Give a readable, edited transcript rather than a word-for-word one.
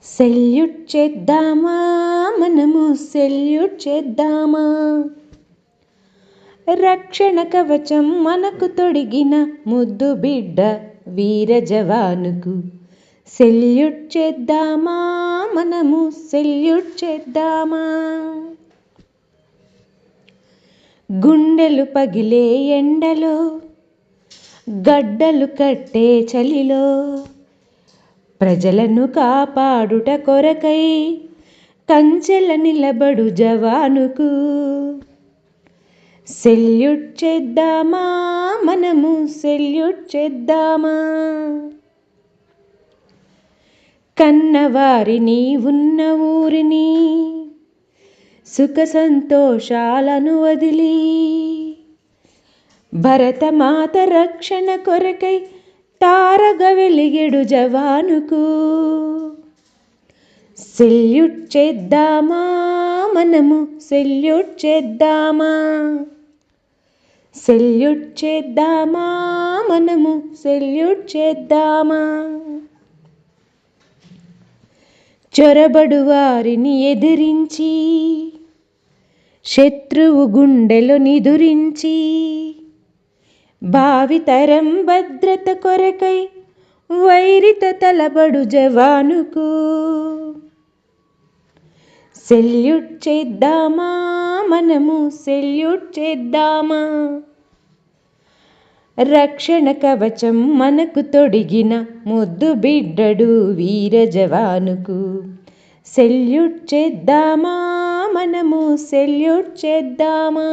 Salute చేద్దామా మనము salute చేద్దామా, రక్షణ కవచం మనకు తొడిగిన ముద్దు బిడ్డ వీర జవానుకు సెల్యూట్ చేద్దామా మనము సెల్యూట్ చేద్దామా. గుండెలు పగిలే ఎండలో, గడ్డలు కట్టే చలిలో, ప్రజలను కాపాడుట కొరకై కంచెల నిలబడు జవానుకు సెల్యూట్ చేద్దామా మనము సెల్యూట్ చేద్దామా. కన్నవారిని ఉన్న ఊరిని సుఖ సంతోషాలను వదిలి భరతమాత రక్షణ కొరకై తారగా వెలిగెడు జవానుకు సెల్యూట్ చేద్దామా మనము సెల్యూట్ చేద్దామా. సెల్యూట్ చేద్దామా మనము సెల్యూట్ చేద్దామా. చొరబడు వారిని ఎదిరించి శత్రువు గుండెలు నిదురించి భావితరం భద్రత కొరకై వైరితో తలబడు జవానుకు సెల్యూట్ చేద్దామా మనము సెల్యూట్ చేద్దామా. రక్షణ కవచం మనకు తొడిగిన ముద్దు బిడ్డడు వీర జవానుకు సెల్యూట్ చేద్దామా మనము సెల్యూట్ చేద్దామా.